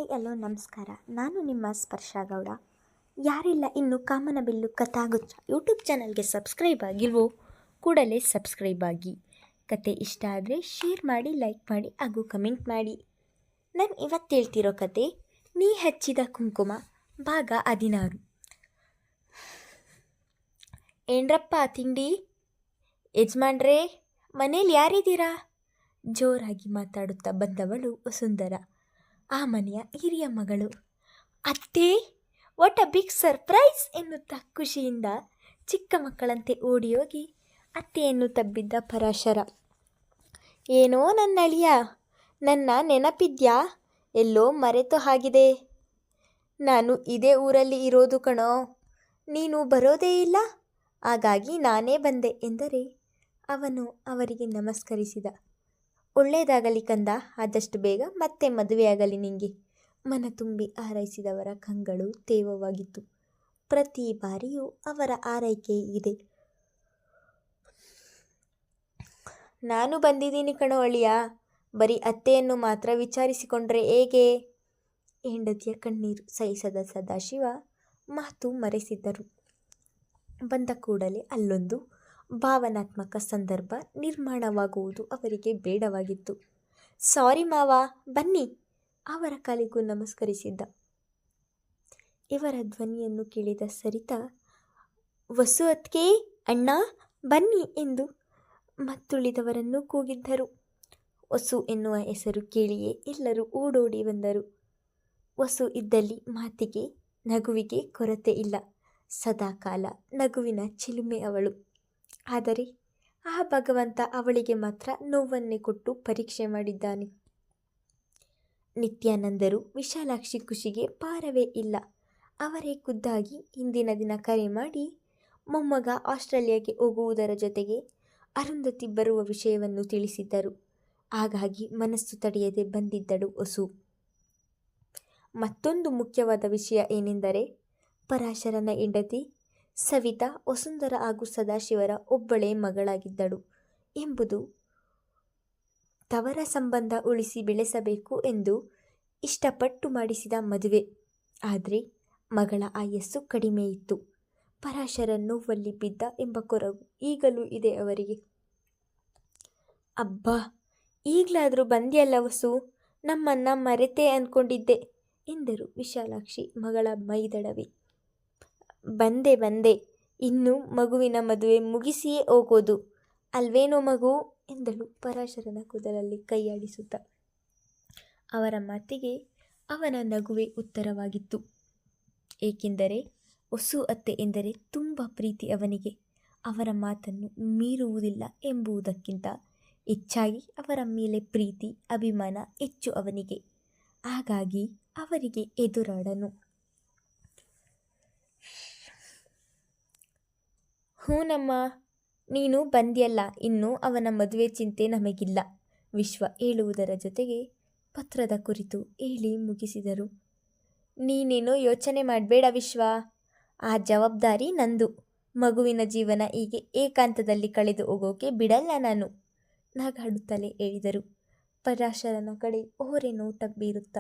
Hi hello ನಮಸ್ಕಾರ. ನಾನು ನಿಮ್ಮ ಸ್ಪರ್ಶ ಗೌಡ. ಯಾರೆಲ್ಲ ಇನ್ನು ಕಾಮನಬಿಲ್ಲು ಕಥಾಗುಚ್ಛ ಯೂಟ್ಯೂಬ್ ಚಾನಲ್ಗೆ ಸಬ್ಸ್ಕ್ರೈಬ್ ಆಗಿಲ್ವೋ ಕೂಡಲೇ ಸಬ್ಸ್ಕ್ರೈಬ್ ಆಗಿ. ಕತೆ ಇಷ್ಟ ಆದರೆ ಶೇರ್ ಮಾಡಿ, ಲೈಕ್ ಮಾಡಿ ಹಾಗೂ ಕಮೆಂಟ್ ಮಾಡಿ. ನಾನು ಇವತ್ತು ಹೇಳ್ತಿರೋ ಕತೆ ನೀ ಹಚ್ಚಿದ ಕುಂಕುಮ ಭಾಗ 16. ಏನ್ರಪ್ಪ ತಿಂಡಿ? ಯಜಮಾನ್ರೇ, ಮನೇಲಿ ಯಾರಿದ್ದೀರಾ? ಜೋರಾಗಿ ಮಾತಾಡುತ್ತಾ ಬಂದವಳು ವಸುಂಧರ, ಆ ಮನೆಯ ಹಿರಿಯ ಮಗಳು. ಅತ್ತೆ, ವಾಟ್ ಅ ಬಿಗ್ ಸರ್ಪ್ರೈಸ್ ಎನ್ನುತ್ತಾ ಖುಷಿಯಿಂದ ಚಿಕ್ಕ ಮಕ್ಕಳಂತೆ ಓಡಿ ಹೋಗಿ ಅತ್ತೆಯನ್ನು ತಬ್ಬಿದ್ದ ಪರಾಶರ. ಏನೋ ನನ್ನ ಅಳಿಯ, ನನ್ನ ನೆನಪಿದ್ಯಾ? ಎಲ್ಲೋ ಮರೆತು ಆಗಿದೆ. ನಾನು ಇದೇ ಊರಲ್ಲಿ ಇರೋದು ಕಣೋ, ನೀನು ಬರೋದೇ ಇಲ್ಲ, ಹಾಗಾಗಿ ನಾನೇ ಬಂದೆ ಎಂದರೆ ಅವನು ಅವರಿಗೆ ನಮಸ್ಕರಿಸಿದ. ಒಳ್ಳೆಯದಾಗಲಿ ಕಂದ, ಆದಷ್ಟು ಬೇಗ ಮತ್ತೆ ಮದುವೆಯಾಗಲಿ ನಿಂಗೆ. ಮನ ತುಂಬಿ ಹಾರೈಸಿದವರ ಕಂಗಳು ತೇವವಾಗಿತ್ತು. ಪ್ರತಿ ಬಾರಿಯೂ ಅವರ ಆರೈಕೆ ಇದೆ. ನಾನು ಬಂದಿದ್ದೀನಿ ಕಣೋ ಅಳಿಯ, ಬರೀ ಅತ್ತೆಯನ್ನು ಮಾತ್ರ ವಿಚಾರಿಸಿಕೊಂಡ್ರೆ ಹೇಗೆ? ಹೆಂಡತಿಯ ಕಣ್ಣೀರು ಸಹಿಸದ ಸದಾಶಿವ ಮಾತು ಮರೆಸಿದ್ದರು. ಬಂದ ಕೂಡಲೇ ಅಲ್ಲೊಂದು ಭಾವನಾತ್ಮಕ ಸಂದರ್ಭ ನಿರ್ಮಾಣವಾಗುವುದು ಅವರಿಗೆ ಬೇಡವಾಗಿತ್ತು. ಸಾರಿ ಮಾವ, ಬನ್ನಿ. ಅವರ ಕಾಲಿಗೂ ನಮಸ್ಕರಿಸಿದ್ದ. ಇವರ ಧ್ವನಿಯನ್ನು ಕೇಳಿದ ಸರಿತಾ, ವಸು ಅತ್ಗೆ, ಅಣ್ಣ ಬನ್ನಿ ಎಂದು ಮತ್ತುಳಿದವರನ್ನು ಕೂಗಿದ್ದರು. ವಸು ಎನ್ನುವ ಹೆಸರು ಕೇಳಿಯೇ ಎಲ್ಲರೂ ಓಡೋಡಿ ಬಂದರು. ವಸು ಇದ್ದಲ್ಲಿ ಮಾತಿಗೆ, ನಗುವಿಗೆ ಕೊರತೆ ಇಲ್ಲ. ಸದಾಕಾಲ ನಗುವಿನ ಚಿಲುಮೆ ಅವಳು. ಆದರೆ ಆ ಭಗವಂತ ಅವಳಿಗೆ ಮಾತ್ರ ನೋವನ್ನೇ ಕೊಟ್ಟು ಪರೀಕ್ಷೆ ಮಾಡಿದ್ದಾನೆ. ನಿತ್ಯಾನಂದರು ವಿಶಾಲಾಕ್ಷಿ ಖುಷಿಗೆ ಪಾರವೇ ಇಲ್ಲ. ಅವರೇ ಖುದ್ದಾಗಿ ಹಿಂದಿನ ದಿನ ಕರೆ ಮಾಡಿ ಮೊಮ್ಮಗ ಆಸ್ಟ್ರೇಲಿಯಾಗೆ ಹೋಗುವುದರ ಜೊತೆಗೆ ಅರುಂಧತಿ ಬರುವ ವಿಷಯವನ್ನು ತಿಳಿಸಿದ್ದರು. ಹಾಗಾಗಿ ಮನಸ್ಸು ತಡೆಯದೆ ಬಂದಿದ್ದಳು ವಸು. ಮತ್ತೊಂದು ಮುಖ್ಯವಾದ ವಿಷಯ ಏನೆಂದರೆ, ಪರಾಶರನ ಹೆಂಡತಿ ಸವಿತಾ ವಸುಂಧರ ಹಾಗೂ ಸದಾಶಿವರ ಒಬ್ಬಳೇ ಮಗಳಾಗಿದ್ದಳು ಎಂಬುದು. ತವರ ಸಂಬಂಧ ಉಳಿಸಿ ಬೆಳೆಸಬೇಕು ಎಂದು ಇಷ್ಟಪಟ್ಟು ಮಾಡಿಸಿದ ಮದುವೆ. ಆದರೆ ಮಗಳ ಆಯಸ್ಸು ಕಡಿಮೆ ಇತ್ತು. ಪರಾಶರ ನೋವಲ್ಲಿ ಬಿದ್ದ ಎಂಬ ಕೊರಗು ಈಗಲೂ ಇದೆ ಅವರಿಗೆ. ಅಬ್ಬಾ, ಈಗಲಾದರೂ ಬಂದ್ಯಲ್ಲ ವಸು, ನಮ್ಮನ್ನ ಮರೆತೇ ಅಂದ್ಕೊಂಡಿದ್ದೆ ಎಂದರು ವಿಶಾಲಾಕ್ಷಿ ಮಗಳ ಮೈದಡವಿ. ಬಂದೆ, ಇನ್ನು ಮಗುವಿನ ಮದುವೆ ಮುಗಿಸಿಯೇ ಹೋಗೋದು ಅಲ್ವೇನೋ ಮಗು ಎಂದಳು ಪರಾಶರನ ಕೂದಲಲ್ಲಿ ಕೈಯಾಡಿಸುತ್ತ. ಅವರ ಮಾತಿಗೆ ಅವನ ನಗುವೆ ಉತ್ತರವಾಗಿತ್ತು. ಏಕೆಂದರೆ ವಸು ಅತ್ತೆ ಎಂದರೆ ತುಂಬ ಪ್ರೀತಿ ಅವನಿಗೆ. ಅವರ ಮಾತನ್ನು ಮೀರುವುದಿಲ್ಲ ಎಂಬುದಕ್ಕಿಂತ ಹೆಚ್ಚಾಗಿ ಅವರ ಮೇಲೆ ಪ್ರೀತಿ, ಅಭಿಮಾನ ಹೆಚ್ಚು ಅವನಿಗೆ. ಹಾಗಾಗಿ ಅವರಿಗೆ ಎದುರಾಡನು. ಹೂನಮ್ಮ, ನೀನು ಬಂದ್ಯಲ್ಲ, ಇನ್ನು ಅವನ ಮದುವೆ ಚಿಂತೆ ನಮಗಿಲ್ಲ. ವಿಶ್ವ ಹೇಳುವುದರ ಜೊತೆಗೆ ಪತ್ರದ ಕುರಿತು ಹೇಳಿ ಮುಗಿಸಿದರು. ನೀನೇನೋ ಯೋಚನೆ ಮಾಡಬೇಡ ವಿಶ್ವ, ಆ ಜವಾಬ್ದಾರಿ ನಂದು. ಮಗುವಿನ ಜೀವನ ಹೀಗೆ ಏಕಾಂತದಲ್ಲಿ ಕಳೆದು ಹೋಗೋಕೆ ಬಿಡಲ್ಲ ನಾನು, ನಗಾಡುತ್ತಲೇ ಹೇಳಿದರು. ಪರಾಶರನ ಕಡೆ ಓರೆ ನೋಟ ಬೀರುತ್ತ.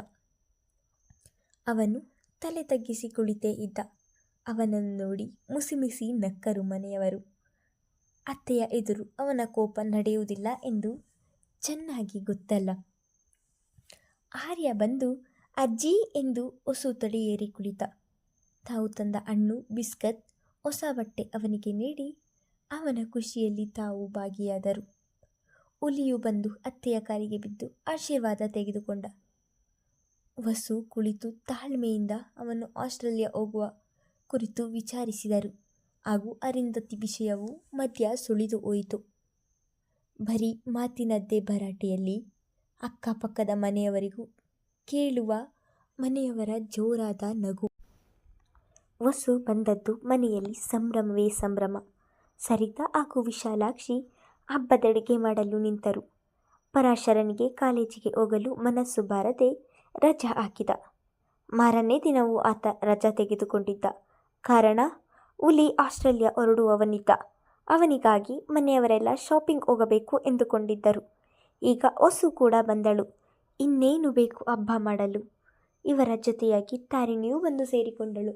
ಅವನು ತಲೆ ತಗ್ಗಿಸಿ ಕುಳಿತೇ ಇದ್ದ. ಅವನನ್ನು ನೋಡಿ ಮುಸಿಮುಸಿ ನಕ್ಕರು ಮನೆಯವರು. ಅತ್ತೆಯ ಎದುರು ಅವನ ಕೋಪ ನಡೆಯುವುದಿಲ್ಲ ಎಂದು ಚೆನ್ನಾಗಿ ಗೊತ್ತಲ್ಲ. ಆರ್ಯ ಬಂದು ಅಜ್ಜಿ ಎಂದು ವಸು ತಡೆಯೇರಿ ಕುಳಿತ. ತಾವು ತಂದ ಹಣ್ಣು, ಬಿಸ್ಕತ್, ಹೊಸ ಬಟ್ಟೆ ಅವನಿಗೆ ನೀಡಿ ಅವನ ಖುಷಿಯಲ್ಲಿ ತಾವು ಭಾಗಿಯಾದರು. ಹುಲಿಯು ಬಂದು ಅತ್ತೆಯ ಕಾಲಿಗೆ ಬಿದ್ದು ಆಶೀರ್ವಾದ ತೆಗೆದುಕೊಂಡ. ವಸು ಕುಳಿತು ತಾಳ್ಮೆಯಿಂದ ಅವನು ಆಸ್ಟ್ರೇಲಿಯಾ ಹೋಗುವ ಕುರಿತು ವಿಚಾರಿಸಿದರು. ಹಾಗೂ ಅರುಂಧತಿ ವಿಷಯವೂ ಮಧ್ಯ ಸುಳಿದು ಹೋಯಿತು. ಬರೀ ಮಾತಿನದ್ದೇ ಭರಾಟೆಯಲ್ಲಿ ಅಕ್ಕಪಕ್ಕದ ಮನೆಯವರಿಗೂ ಕೇಳುವ ಮನೆಯವರ ಜೋರಾದ ನಗು. ವಸು ಬಂದದ್ದು ಮನೆಯಲ್ಲಿ ಸಂಭ್ರಮವೇ ಸಂಭ್ರಮ. ಸರಿತಾ ಹಾಗೂ ವಿಶಾಲಾಕ್ಷಿ ಹಬ್ಬದಡುಗೆ ಮಾಡಲು ನಿಂತರು. ಪರಾಶರನಿಗೆ ಕಾಲೇಜಿಗೆ ಹೋಗಲು ಮನಸ್ಸು ಬಾರದೆ ರಜಾ ಹಾಕಿದ. ಮಾರನೇ ದಿನವೂ ಆತ ರಜಾ ತೆಗೆದುಕೊಂಡಿದ್ದ. ಕಾರಣ, ಹುಲಿ ಆಸ್ಟ್ರೇಲಿಯಾ ಹೊರಡುವವನಿದ್ದ. ಅವನಿಗಾಗಿ ಮನೆಯವರೆಲ್ಲ ಶಾಪಿಂಗ್ ಹೋಗಬೇಕು ಎಂದುಕೊಂಡಿದ್ದರು. ಈಗ ವಸು ಕೂಡ ಬಂದಳು. ಇನ್ನೇನು ಬೇಕು ಹಬ್ಬ ಮಾಡಲು? ಇವರ ಜೊತೆಯಾಗಿ ತಾರಿಣಿಯೂ ಬಂದು ಸೇರಿಕೊಂಡಳು.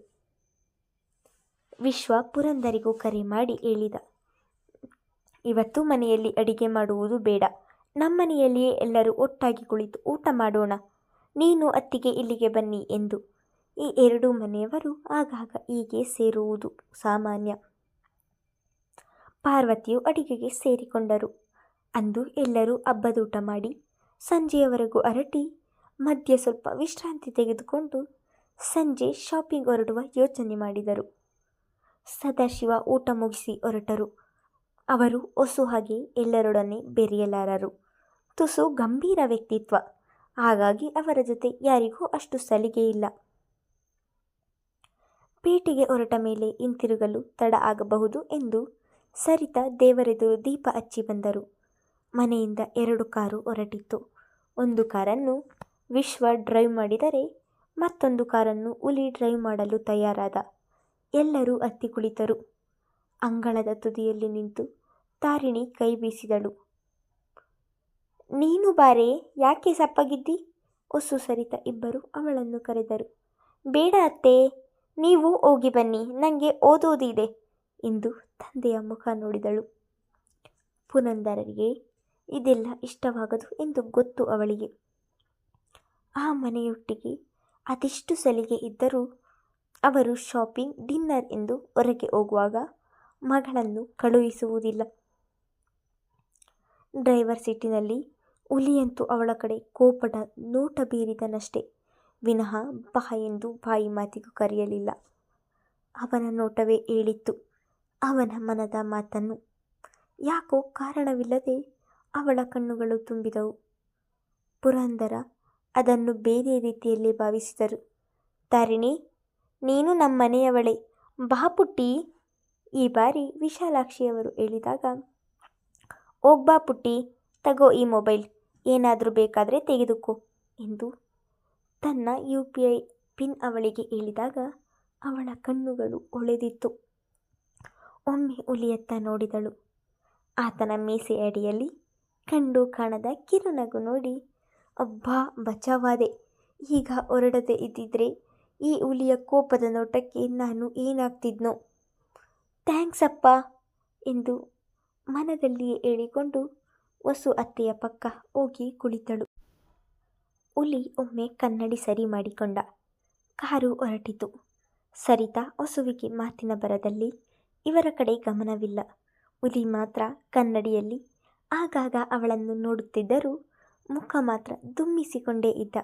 ವಿಶ್ವ ಪುರಂದರಿಗೂ ಕರೆ ಮಾಡಿ ಹೇಳಿದ, ಇವತ್ತು ಮನೆಯಲ್ಲಿ ಅಡಿಗೆ ಮಾಡುವುದು ಬೇಡ, ನಮ್ಮನೆಯಲ್ಲಿಯೇ ಎಲ್ಲರೂ ಒಟ್ಟಾಗಿ ಕುಳಿತು ಊಟ ಮಾಡೋಣ, ನೀನು ಅತ್ತಿಗೆ ಇಲ್ಲಿಗೆ ಬನ್ನಿ ಎಂದು. ಈ ಎರಡೂ ಮನೆಯವರು ಆಗಾಗ ಹೀಗೆ ಸೇರುವುದು ಸಾಮಾನ್ಯ. ಪಾರ್ವತಿಯು ಅಡಿಗೆಗೆ ಸೇರಿಕೊಂಡರು. ಅಂದು ಎಲ್ಲರೂ ಹಬ್ಬದೂಟ ಮಾಡಿ ಸಂಜೆಯವರೆಗೂ ಹರಟಿ ಮಧ್ಯೆ ಸ್ವಲ್ಪ ವಿಶ್ರಾಂತಿ ತೆಗೆದುಕೊಂಡು ಸಂಜೆ ಶಾಪಿಂಗ್ ಹೊರಡುವ ಯೋಚನೆ ಮಾಡಿದರು. ಸದಾಶಿವ ಊಟ ಮುಗಿಸಿ ಹೊರಟರು. ಅವರು ಹೊಸು ಹಾಗೆ ಎಲ್ಲರೊಡನೆ ಬೆರೆಯಲಾರರು. ತುಸು ಗಂಭೀರ ವ್ಯಕ್ತಿತ್ವ, ಹಾಗಾಗಿ ಅವರ ಜೊತೆ ಯಾರಿಗೂ ಅಷ್ಟು ಸಲಿಗೆ ಇಲ್ಲ. ಪೇಟೆಗೆ ಹೊರಟ ಮೇಲೆ ಹಿಂತಿರುಗಲು ತಡ ಆಗಬಹುದು ಎಂದು ಸರಿತಾ ದೇವರೆದುರು ದೀಪ ಹಚ್ಚಿ ಬಂದರು. ಮನೆಯಿಂದ 2 ಕಾರು ಹೊರಟಿತ್ತು. ಒಂದು ಕಾರನ್ನು ವಿಶ್ವ ಡ್ರೈವ್ ಮಾಡಿದರೆ ಮತ್ತೊಂದು ಕಾರನ್ನು ಹುಲಿ ಡ್ರೈವ್ ಮಾಡಲು ತಯಾರಾದ. ಎಲ್ಲರೂ ಹತ್ತಿ ಕುಳಿತರು. ಅಂಗಳದ ತುದಿಯಲ್ಲಿ ನಿಂತು ತಾರಿಣಿ ಕೈ ಬೀಸಿದಳು. ನೀನು ಬಾರೆ, ಯಾಕೆ ಸಪ್ಪಗಿದ್ದಿ? ಹೊಸು ಸರಿತಾ ಇಬ್ಬರು ಅವಳನ್ನು ಕರೆದರು. ಬೇಡ ಅತ್ತೆ, ನೀವು ಹೋಗಿ ಬನ್ನಿ, ನನಗೆ ಓದೋದಿದೆ ಎಂದು ತಂದೆಯ ಮುಖ ನೋಡಿದಳು. ಪುರಂದರರಿಗೆ ಇದೆಲ್ಲ ಇಷ್ಟವಾಗದು ಎಂದು ಗೊತ್ತು ಅವಳಿಗೆ. ಆ ಮನೆಯೊಟ್ಟಿಗೆ ಅದೆಷ್ಟು ಸಲಿಗೆ ಇದ್ದರೂ ಅವರು ಶಾಪಿಂಗ್, ಡಿನ್ನರ್ ಎಂದು ಹೊರಗೆ ಹೋಗುವಾಗ ಮಗಳನ್ನು ಕಳುಹಿಸುವುದಿಲ್ಲ. ಡ್ರೈವರ್ ಸೀಟಿನಲ್ಲಿ ಹುಲಿಯಂತೂ ಅವಳ ಕಡೆ ಕೋಪದ ನೋಟ ಬೀರಿದನಷ್ಟೇ ವಿನಃ ಬಾ ಎಂದು ಬಾಯಿ ಮಾತಿಗೂ ಕರೆಯಲಿಲ್ಲ. ಅವನ ನೋಟವೇ ಹೇಳಿತ್ತು ಅವನ ಮನದ ಮಾತನ್ನು. ಯಾಕೋ ಕಾರಣವಿಲ್ಲದೆ ಅವಳ ಕಣ್ಣುಗಳು ತುಂಬಿದವು. ಪುರಂದರ ಅದನ್ನು ಬೇರೆ ರೀತಿಯಲ್ಲಿ ಭಾವಿಸಿದರು. ತಾರಿಣಿ, ನೀನು ನಮ್ಮನೆಯವಳೇ, ಬಾ ಪುಟ್ಟಿ. ಈ ಬಾರಿ ವಿಶಾಲಾಕ್ಷಿಯವರು ಹೇಳಿದಾಗ, ಹೋಗ್ಬಾ ಪುಟ್ಟಿ, ತಗೋ ಈ ಮೊಬೈಲ್, ಏನಾದರೂ ಬೇಕಾದರೆ ತೆಗೆದುಕೋ ಎಂದು ತನ್ನ UPI ಪಿನ್ ಅವಳಿಗೆ ಹೇಳಿದಾಗ ಅವಳ ಕಣ್ಣುಗಳು ಹೊಳೆದಿತ್ತು. ಒಮ್ಮೆ ಹುಲಿಯತ್ತ ನೋಡಿದಳು. ಆತನ ಮೀಸೆ ಅಡಿಯಲ್ಲಿ ಕಂಡು ಕಾಣದ ಕಿರುನಗು ನೋಡಿ, ಅಬ್ಬಾ ಬಚಾವಾದೆ, ಈಗ ಹೊರಡದೆ ಇದ್ದಿದ್ರೆ ಈ ಹುಲಿಯ ಕೋಪದ ನೋಟಕ್ಕೆ ನಾನು ಏನಾಗ್ತಿದ್ನೋ. ಥ್ಯಾಂಕ್ಸ್ ಅಪ್ಪ ಎಂದು ಮನದಲ್ಲಿಯೇ ಹೇಳಿಕೊಂಡು ಹೊಸು ಅತ್ತೆಯ ಪಕ್ಕ ಹೋಗಿ ಕುಳಿತಳು. ಹುಲಿ ಒಮ್ಮೆ ಕನ್ನಡಿ ಸರಿ ಮಾಡಿಕೊಂಡ. ಕಾರು ಹೊರಟಿತು. ಸರಿತಾ ಹೊಸುವಿಗೆ ಮಾತಿನ ಬರದಲ್ಲಿ ಇವರ ಕಡೆ ಗಮನವಿಲ್ಲ. ಹುಲಿ ಮಾತ್ರ ಕನ್ನಡಿಯಲ್ಲಿ ಆಗಾಗ ಅವಳನ್ನು ನೋಡುತ್ತಿದ್ದರೂ ಮುಖ ಮಾತ್ರ ದುಮ್ಮಿಸಿಕೊಂಡೇ ಇದ್ದ.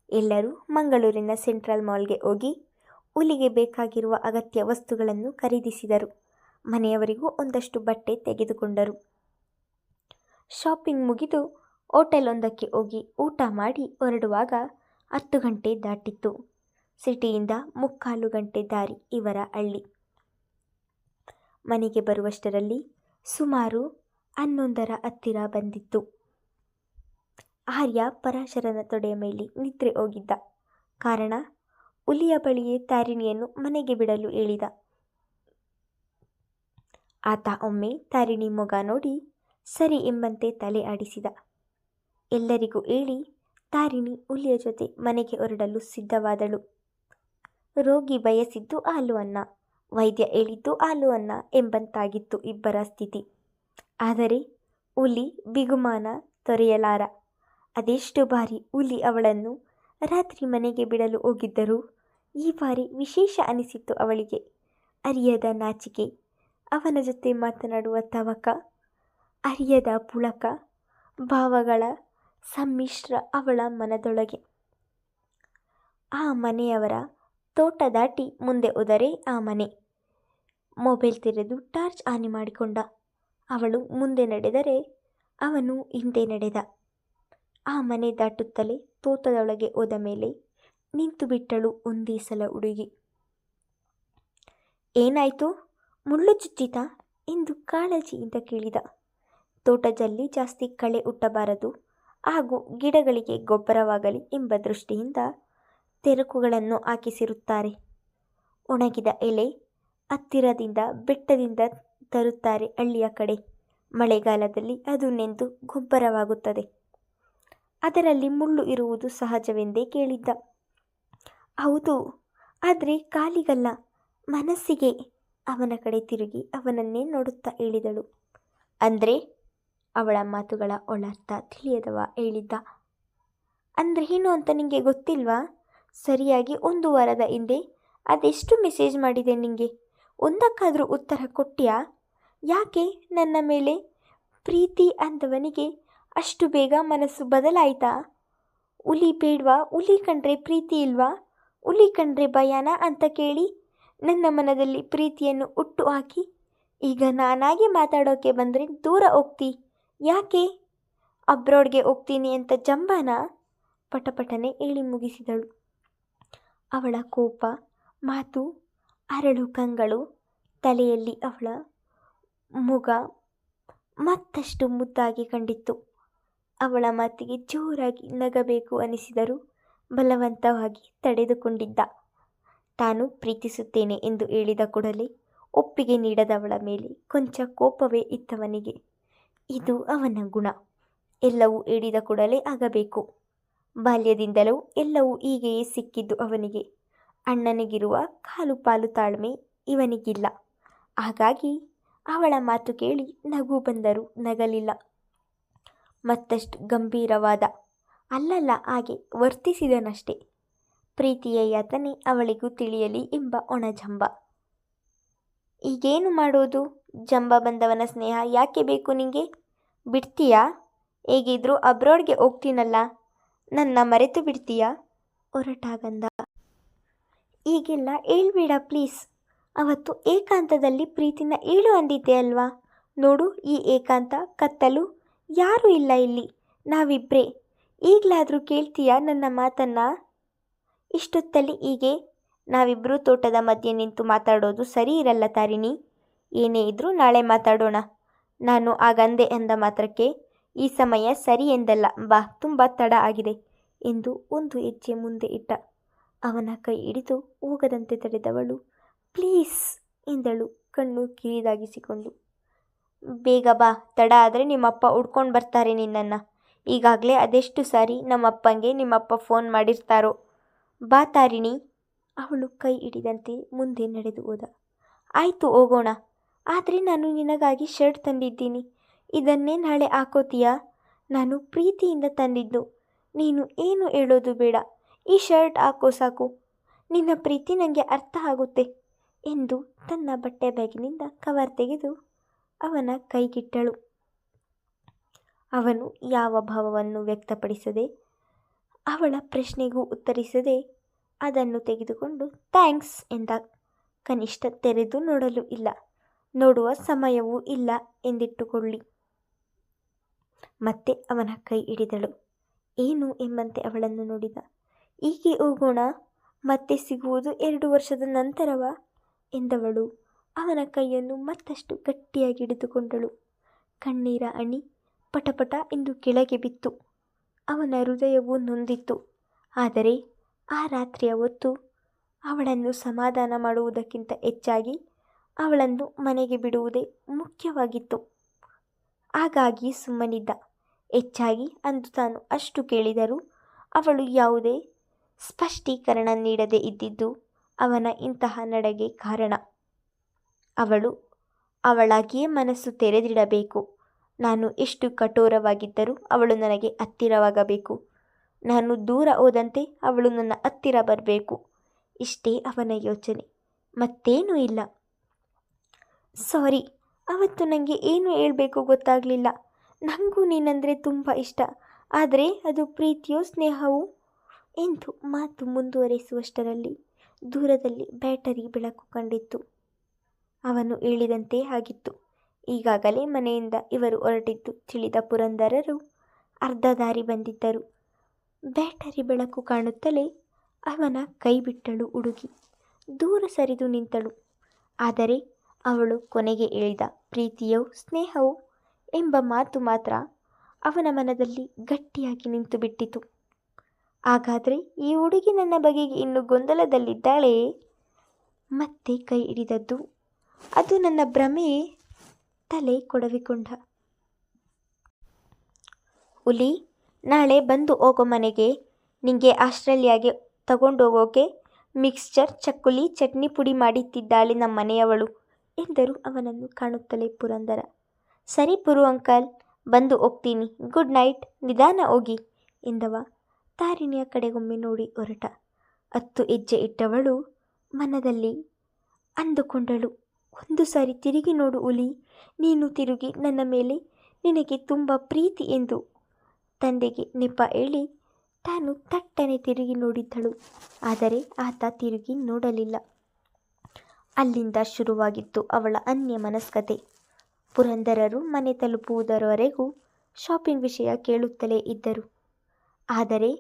ಎಲ್ಲರೂ ಮಂಗಳೂರಿನ ಸೆಂಟ್ರಲ್ ಮಾಲ್ಗೆ ಹೋಗಿ ಹುಲಿಗೆ ಬೇಕಾಗಿರುವ ಅಗತ್ಯ ವಸ್ತುಗಳನ್ನು ಖರೀದಿಸಿದರು. ಮನೆಯವರಿಗೂ ಒಂದಷ್ಟು ಬಟ್ಟೆ ತೆಗೆದುಕೊಂಡರು. ಶಾಪಿಂಗ್ ಮುಗಿದು ಹೋಟೆಲೊಂದಕ್ಕೆ ಹೋಗಿ ಊಟ ಮಾಡಿ ಹೊರಡುವಾಗ 10 ಗಂಟೆ ದಾಟಿತ್ತು. ಸಿಟಿಯಿಂದ 3/4 ಗಂಟೆ ದಾರಿ ಇವರ ಹಳ್ಳಿ. ಮನೆಗೆ ಬರುವಷ್ಟರಲ್ಲಿ ಸುಮಾರು 11ರ ಹತ್ತಿರ ಬಂದಿತ್ತು. ಆರ್ಯ ಪರಾಶರನ ತೊಡೆಯ ಮೇಲೆ ನಿದ್ರೆ ಹೋಗಿದ್ದ ಕಾರಣ ಹುಲಿಯ ಬಳಿಯೇ ತಾರಿಣಿಯನ್ನು ಮನೆಗೆ ಬಿಡಲು ಹೇಳಿದ. ಆತ ಒಮ್ಮೆ ತಾರಿಣಿ ಮೊಗ ನೋಡಿ ಸರಿ ಎಂಬಂತೆ ತಲೆ ಆಡಿಸಿದ. ಎಲ್ಲರಿಗೂ ಹೇಳಿ ತಾರಿಣಿ ಹುಲಿಯ ಜೊತೆ ಮನೆಗೆ ಹೊರಡಲು ಸಿದ್ಧವಾದಳು. ರೋಗಿ ಬಯಸಿದ್ದು ಹಾಲು ಅನ್ನ, ವೈದ್ಯ ಹೇಳಿದ್ದು ಹಾಲು ಅನ್ನ ಎಂಬಂತಾಗಿತ್ತು ಇಬ್ಬರ ಸ್ಥಿತಿ. ಆದರೆ ಹುಲಿ ಬಿಗುಮಾನ ತೊರೆಯಲಾರ. ಅದೆಷ್ಟು ಬಾರಿ ಹುಲಿ ಅವಳನ್ನು ರಾತ್ರಿ ಮನೆಗೆ ಬಿಡಲು ಹೋಗಿದ್ದರೂ ಈ ಬಾರಿ ವಿಶೇಷ ಅನಿಸಿತ್ತು ಅವಳಿಗೆ. ಅರಿಯದ ನಾಚಿಕೆ, ಅವನ ಜೊತೆ ಮಾತನಾಡುವ ತವಕ, ಅರಿಯದ ಪುಳಕ, ಭಾವಗಳ ಸಮ್ಮಿಶ್ರ ಅವಳ ಮನದೊಳಗೆ. ಆ ಮನೆಯವರ ತೋಟ ದಾಟಿ ಮುಂದೆ ಹೋದರೆ ಆ ಮನೆ. ಮೊಬೈಲ್ ತೆರೆದು ಟಾರ್ಚ್ ಆನ್ ಮಾಡಿಕೊಂಡ. ಅವಳು ಮುಂದೆ ನಡೆದರೆ ಅವನು ಹಿಂದೆ ನಡೆದ. ಆ ಮನೆ ದಾಟುತ್ತಲೇ ತೋಟದೊಳಗೆ ಹೋದ ಮೇಲೆ ನಿಂತು ಬಿಟ್ಟಳು ಒಂದೇ ಸಲ ಹುಡುಗಿ. ಏನಾಯ್ತು, ಮುಳ್ಳು ಚುಚ್ಚಿತಾ ಎಂದು ಕಾಳಜಿಯಿಂದ ಕೇಳಿದ. ತೋಟದಲ್ಲಿ ಜಾಸ್ತಿ ಕಳೆ ಹುಟ್ಟಬಾರದು ಹಾಗೂ ಗಿಡಗಳಿಗೆ ಗೊಬ್ಬರವಾಗಲಿ ಎಂಬ ದೃಷ್ಟಿಯಿಂದ ತೆರಕುಗಳನ್ನು ಹಾಕಿಸಿರುತ್ತಾರೆ. ಒಣಗಿದ ಎಲೆ ಹತ್ತಿರದಿಂದ ಬೆಟ್ಟದಿಂದ ತರುತ್ತಾರೆ ಹಳ್ಳಿಯ ಕಡೆ. ಮಳೆಗಾಲದಲ್ಲಿ ಅದು ನೆಂದು ಗೊಬ್ಬರವಾಗುತ್ತದೆ. ಅದರಲ್ಲಿ ಮುಳ್ಳು ಇರುವುದು ಸಹಜವೆಂದೇ ಕೇಳಿದ್ದ. ಹೌದು, ಆದರೆ ಕಾಲಿಗಲ್ಲ, ಮನಸ್ಸಿಗೆ. ಅವನ ಕಡೆ ತಿರುಗಿ ಅವನನ್ನೇ ನೋಡುತ್ತಾ ಹೇಳಿದಳು. ಅಂದರೆ? ಅವಳ ಮಾತುಗಳ ಒಳರ್ಥ ತಿಳಿಯದವ ಹೇಳಿದ್ದ. ಅಂದರೆ ಏನು ಅಂತ ನಿಂಗೆ ಗೊತ್ತಿಲ್ವಾ? ಸರಿಯಾಗಿ 1 ವಾರದ ಹಿಂದೆ ಅದೆಷ್ಟು ಮೆಸೇಜ್ ಮಾಡಿದೆ ನಿಂಗೆ? ಒಂದಕ್ಕಾದರೂ ಉತ್ತರ ಕೊಟ್ಟ್ಯಾ? ಯಾಕೆ ನನ್ನ ಮೇಲೆ ಪ್ರೀತಿ ಅಂದವನಿಗೆ ಅಷ್ಟು ಬೇಗ ಮನಸ್ಸು ಬದಲಾಯಿತಾ? ಹುಲಿ ಬೇಡ್ವಾ? ಹುಲಿ ಕಂಡ್ರೆ ಪ್ರೀತಿ ಇಲ್ವಾ? ಹುಲಿ ಕಂಡ್ರೆ ಭಯನಾ ಅಂತ ಕೇಳಿ ನನ್ನ ಮನದಲ್ಲಿ ಪ್ರೀತಿಯನ್ನು ಹುಟ್ಟು ಹಾಕಿ ಈಗ ನಾನಾಗಿ ಮಾತಾಡೋಕ್ಕೆ ಬಂದರೆ ದೂರ ಹೋಗ್ತಿ. ಯಾಕೆ? ಅಬ್ರಾಡ್ಗೆ ಹೋಗ್ತೀನಿ ಅಂತ ಜಂಬಾನ? ಪಟಪಟನೆ ಹೇಳಿ ಮುಗಿಸಿದಳು. ಅವಳ ಕೋಪ, ಮಾತು, ಅರಳು ಕಂಗಳು, ತಲೆಯಲ್ಲಿ ಅವಳ ಮುಗ ಮತ್ತಷ್ಟು ಮುದ್ದಾಗಿ ಕಂಡಿತ್ತು. ಅವಳ ಮಾತಿಗೆ ಜೋರಾಗಿ ನಗಬೇಕು ಅನಿಸಿದರೂ ಬಲವಂತವಾಗಿ ತಡೆದುಕೊಂಡಿದ್ದ. ತಾನು ಪ್ರೀತಿಸುತ್ತೇನೆ ಎಂದು ಹೇಳಿದ ಕೂಡಲೇ ಒಪ್ಪಿಗೆ ನೀಡದವಳ ಮೇಲೆ ಕೊಂಚ ಕೋಪವೇ ಇತ್ತವನಿಗೆ. ಇದು ಅವನ ಗುಣ. ಎಲ್ಲವೂ ಹೇಳಿದ ಕೂಡಲೇ ಆಗಬೇಕು. ಬಾಲ್ಯದಿಂದಲೂ ಎಲ್ಲವೂ ಹೀಗೆಯೇ ಸಿಕ್ಕಿದ್ದು ಅವನಿಗೆ. ಅಣ್ಣನಿಗಿರುವ ಕಾಲು ಪಾಲು ತಾಳ್ಮೆ ಇವನಿಗಿಲ್ಲ. ಹಾಗಾಗಿ ಅವಳ ಮಾತು ಕೇಳಿ ನಗು ಬಂದರೂ ನಗಲಿಲ್ಲ. ಮತ್ತಷ್ಟು ಗಂಭೀರವಾದ, ಅಲ್ಲಲ್ಲ ಹಾಗೆ ವರ್ತಿಸಿದನಷ್ಟೇ. ಪ್ರೀತಿಯ ಯಾತನೆ ಅವಳಿಗೂ ತಿಳಿಯಲಿ ಎಂಬ ಒಣಜಂಬ. ಈಗೇನು ಮಾಡೋದು? ಜಂಬ ಬಂದವನ ಸ್ನೇಹ ಯಾಕೆ ಬೇಕು ನಿಂಗೆ? ಬಿಡ್ತೀಯಾ? ಹೇಗಿದ್ರೂ ಅಬ್ರಾಡ್ಗೆ ಹೋಗ್ತೀನಲ್ಲ, ನನ್ನ ಮರೆತು ಬಿಡ್ತೀಯಾ? ಹೊರಟಾಗಂದ. ಈಗೆಲ್ಲ ಹೇಳ್ಬೇಡ ಪ್ಲೀಸ್. ಅವತ್ತು ಏಕಾಂತದಲ್ಲಿ ಪ್ರೀತಿನ ಹೇಳು ಅಂದಿದ್ದೆ ಅಲ್ವಾ? ನೋಡು, ಈ ಏಕಾಂತ ಕತ್ತಲು ಯಾರೂ ಇಲ್ಲ ಇಲ್ಲಿ, ನಾವಿಬ್ಬರೇ. ಈಗಲಾದರೂ ಕೇಳ್ತೀಯಾ ನನ್ನ ಮಾತನ್ನ? ಇಷ್ಟೊತ್ತಲ್ಲಿ ಹೀಗೆ ನಾವಿಬ್ಬರೂ ತೋಟದ ಮಧ್ಯೆ ನಿಂತು ಮಾತಾಡೋದು ಸರಿ ಇರಲ್ಲ ತಾರಿಣಿ. ಏನೇ ಇದ್ರೂ ನಾಳೆ ಮಾತಾಡೋಣ. ನಾನು ಆಗಂದೆ ಎಂದ ಮಾತ್ರಕ್ಕೆ ಈ ಸಮಯ ಸರಿ ಎಂದಲ್ಲ. ಬಾ, ತುಂಬ ತಡ ಆಗಿದೆ ಎಂದು 1 ಹೆಜ್ಜೆ ಮುಂದೆ ಇಟ್ಟ. ಅವನ ಕೈ ಹಿಡಿದು ಹೋಗದಂತೆ ತಡೆದವಳು ಪ್ಲೀಸ್ ಎಂದಳು ಕಣ್ಣು ಕಿರಿದಾಗಿಸಿಕೊಂಡು. ಬೇಗ ಬಾ, ತಡ ಆದರೆ ನಿಮ್ಮಪ್ಪ ಹುಡ್ಕೊಂಡು ಬರ್ತಾರೆ ನಿನ್ನನ್ನು. ಈಗಾಗಲೇ ಅದೆಷ್ಟು ಸಾರಿ ನಮ್ಮಪ್ಪಂಗೆ ನಿಮ್ಮಪ್ಪ ಫೋನ್ ಮಾಡಿರ್ತಾರೋ. ಬಾ ತಾರಿಣಿ. ಅವಳು ಕೈ ಹಿಡಿದಂತೆ ಮುಂದೆ ನಡೆದು ಹೋದ. ಆಯಿತು, ಹೋಗೋಣ. ಆದರೆ ನಾನು ನಿನಗಾಗಿ ಶರ್ಟ್ ತಂದಿದ್ದೀನಿ. ಇದನ್ನೇ ನಾಳೆ ಹಾಕೋತೀಯಾ? ನಾನು ಪ್ರೀತಿಯಿಂದ ತಂದಿದ್ದು. ನೀನು ಏನು ಹೇಳೋದು ಬೇಡ. ಈ ಶರ್ಟ್ ಹಾಕೋ ಸಾಕು. ನಿನ್ನ ಪ್ರೀತಿ ನನಗೆ ಅರ್ಥ ಆಗುತ್ತೆ ಎಂದು ತನ್ನ ಬಟ್ಟೆ ಬ್ಯಾಗಿನಿಂದ ಕವರ್ ತೆಗೆದು ಅವನ ಕೈಗಿಟ್ಟಳು. ಅವನು ಯಾವ ಭಾವವನ್ನು ವ್ಯಕ್ತಪಡಿಸದೆ, ಅವಳ ಪ್ರಶ್ನೆಗೂ ಉತ್ತರಿಸದೆ ಅದನ್ನು ತೆಗೆದುಕೊಂಡು ಥ್ಯಾಂಕ್ಸ್ ಎಂದ. ಕನಿಷ್ಠ ತೆರೆದು ನೋಡಲು ಇಲ್ಲ, ನೋಡುವ ಸಮಯವೂ ಇಲ್ಲ ಎಂದಿಟ್ಟುಕೊಳ್ಳಿ. ಮತ್ತೆ ಅವನ ಕೈ ಹಿಡಿದಳು. ಏನು ಎಂಬಂತೆ ಅವಳನ್ನು ನೋಡಿದ. ಹೀಗೆ ಹೋಗೋಣ, ಮತ್ತೆ ಸಿಗುವುದು 2 ವರ್ಷದ ನಂತರವಾ ಎಂದವಳು ಅವನ ಕೈಯನ್ನು ಮತ್ತಷ್ಟು ಗಟ್ಟಿಯಾಗಿ ಹಿಡಿದುಕೊಂಡಳು. ಕಣ್ಣೀರ ಹನಿ ಪಟಪಟ ಎಂದು ಕೆಳಗೆ ಬಿತ್ತು. ಅವನ ಹೃದಯವು ನೊಂದಿತ್ತು. ಆದರೆ ಆ ರಾತ್ರಿಯ ಹೊತ್ತು ಅವಳನ್ನು ಸಮಾಧಾನ ಮಾಡುವುದಕ್ಕಿಂತ ಹೆಚ್ಚಾಗಿ ಅವಳನ್ನು ಮನೆಗೆ ಬಿಡುವುದೇ ಮುಖ್ಯವಾಗಿತ್ತು. ಹಾಗಾಗಿ ಸುಮ್ಮನಿದ್ದ. ಹೆಚ್ಚಾಗಿ ಅಂದು ತಾನು ಅಷ್ಟು ಕೇಳಿದರೂ ಅವಳು ಯಾವುದೇ ಸ್ಪಷ್ಟೀಕರಣ ನೀಡದೇ ಇದ್ದಿದ್ದು ಅವನ ಇಂತಹ ನಡೆಗೆ ಕಾರಣ. ಅವಳು ಅವಳಾಗಿಯೇ ಮನಸ್ಸು ತೆರೆದಿಡಬೇಕು. ನಾನು ಎಷ್ಟು ಕಠೋರವಾಗಿದ್ದರೂ ಅವಳು ನನಗೆ ಹತ್ತಿರವಾಗಬೇಕು. ನಾನು ದೂರ ಹೋದಂತೆ ಅವಳು ನನ್ನ ಹತ್ತಿರ ಬರಬೇಕು. ಇಷ್ಟೇ ಅವನ ಯೋಚನೆ, ಮತ್ತೇನೂ ಇಲ್ಲ. ಸಾರಿ, ಅವತ್ತು ನನಗೆ ಏನು ಹೇಳಬೇಕು ಗೊತ್ತಾಗಲಿಲ್ಲ. ನನಗೂ ನೀನಂದರೆ ತುಂಬ ಇಷ್ಟ. ಆದರೆ ಅದು ಪ್ರೀತಿಯೋ ಸ್ನೇಹವೋ ಎಂದು ಮಾತು ಮುಂದುವರಿಸುವಷ್ಟರಲ್ಲಿ ದೂರದಲ್ಲಿ ಬ್ಯಾಟರಿ ಬೆಳಕು ಕಂಡಿತ್ತು. ಅವನು ಹೇಳಿದಂತೆ ಆಗಿತ್ತು. ಈಗಾಗಲೇ ಮನೆಯಿಂದ ಇವರು ಹೊರಟಿದ್ದು ತಿಳಿದ ಪುರಂದರರು ಅರ್ಧ ದಾರಿ ಬಂದಿದ್ದರು. ಬ್ಯಾಟರಿ ಬೆಳಕು ಕಾಣುತ್ತಲೇ ಅವನ ಕೈ ಬಿಟ್ಟಳು ಹುಡುಗಿ. ದೂರ ಸರಿದು ನಿಂತಳು. ಆದರೆ ಅವಳು ಕೊನೆಗೆ ಹೇಳಿದ ಪ್ರೀತಿಯೋ ಸ್ನೇಹವೋ ಎಂಬ ಮಾತು ಮಾತ್ರ ಅವನ ಮನದಲ್ಲಿ ಗಟ್ಟಿಯಾಗಿ ನಿಂತು ಬಿಟ್ಟಿತು. ಹಾಗಾದರೆ ಈ ಹುಡುಗಿ ನನ್ನ ಬಗೆಗೆ ಇನ್ನೂ ಗೊಂದಲದಲ್ಲಿದ್ದಾಳೆ. ಮತ್ತೆ ಕೈ ಹಿಡಿದದ್ದು ಅದು ನನ್ನ ಭ್ರಮೆಯೇ? ತಲೆ ಕೊಡವಿಕೊಂಡ. ಹುಲಿ, ನಾಳೆ ಬಂದು ಹೋಗೋ ಮನೆಗೆ. ನಿಂಗೆ ಆಸ್ಟ್ರೇಲಿಯಾಗೆ ತಗೊಂಡೋಗೋಕೆ ಮಿಕ್ಸ್ಚರ್, ಚಕ್ಕುಲಿ, ಚಟ್ನಿ ಪುಡಿ ಮಾಡಿಟ್ಟಿದ್ದಾಳೆ ನಮ್ಮನೆಯವಳು ಎಂದರು ಅವನನ್ನು ಕಾಣುತ್ತಲೇ ಪುರಂದರ. ಸರಿ ಪುರು ಅಂಕಲ್, ಬಂದು ಹೋಗ್ತೀನಿ, ಗುಡ್ ನೈಟ್, ನಿಧಾನ ಹೋಗಿ ಎಂದವ ತಾರಿಣಿಯ ಕಡೆಗೊಮ್ಮೆ ನೋಡಿ ಹೊರಟ. 10 ಹೆಜ್ಜೆ ಇಟ್ಟವಳು ಮನದಲ್ಲಿ ಅಂದುಕೊಂಡಳು, ಒಂದು ಸಾರಿ ತಿರುಗಿ ನೋಡು ಹುಲಿ, ನೀನು ತಿರುಗಿ ನನ್ನ ಮೇಲೆ ನಿನಗೆ ತುಂಬ ಪ್ರೀತಿ ಎಂದು. ತಂದೆಗೆ ನೆಪ ಹೇಳಿ ತಾನು ತಟ್ಟನೆ ತಿರುಗಿ ನೋಡಿದ್ದಳು. ಆದರೆ ಆತ ತಿರುಗಿ ನೋಡಲಿಲ್ಲ. ಅಲ್ಲಿಂದ ಶುರುವಾಗಿತ್ತು ಅವಳ ಅನ್ಯ ಮನಸ್ಕತೆ. ಪುರಂದರರು ಮನೆ ತಲುಪುವುದರವರೆಗೂ ಶಾಪಿಂಗ್ ವಿಷಯ ಕೇಳುತ್ತಲೇ ಇದ್ದರು. ಆದರೆ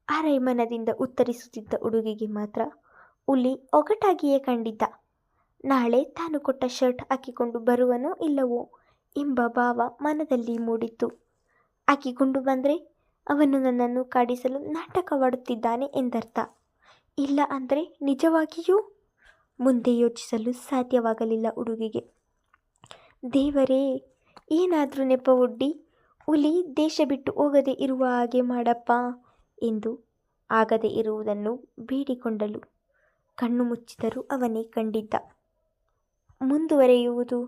ಆರೈಮನದಿಂದ ಉತ್ತರಿಸುತ್ತಿದ್ದ ಹುಡುಗಿಗೆ ಮಾತ್ರ ಹುಲಿ ಒಗಟಾಗಿಯೇ ಕಂಡಿದ್ದ. ನಾಳೆ ತಾನು ಕೊಟ್ಟ ಶರ್ಟ್ ಹಾಕಿಕೊಂಡು ಬರುವನೋ ಇಲ್ಲವೋ ಎಂಬ ಭಾವ ಮನದಲ್ಲಿ ಮೂಡಿತ್ತು. ಹಾಕಿಕೊಂಡು ಬಂದರೆ ಅವನು ನನ್ನನ್ನು ಕಾಡಿಸಲು ನಾಟಕವಾಡುತ್ತಿದ್ದಾನೆ ಎಂದರ್ಥ. ಇಲ್ಲ ಅಂದರೆ ನಿಜವಾಗಿಯೂ ಮುಂದೆ ಯೋಚಿಸಲು ಸಾಧ್ಯವಾಗಲಿಲ್ಲ ಹುಡುಗಿಗೆ. ದೇವರೇ, ಏನಾದರೂ ನೆಪ ಒಡ್ಡಿ ಹುಲಿ ದೇಶ ಬಿಟ್ಟು ಹೋಗದೆ ಇರುವ ಹಾಗೆ ಮಾಡಪ್ಪ ಎಂದು ಆಗದೆ ಇರುವುದನ್ನು ಬೇಡಿಕೊಂಡಳು. ಕಣ್ಣು ಮುಚ್ಚಿದರೂ ಅವನೇ ಕಂಡಿದ್ದ. ಮುಂದುವರೆಯುವುದು.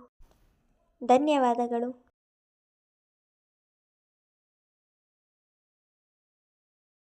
ಧನ್ಯವಾದಗಳು.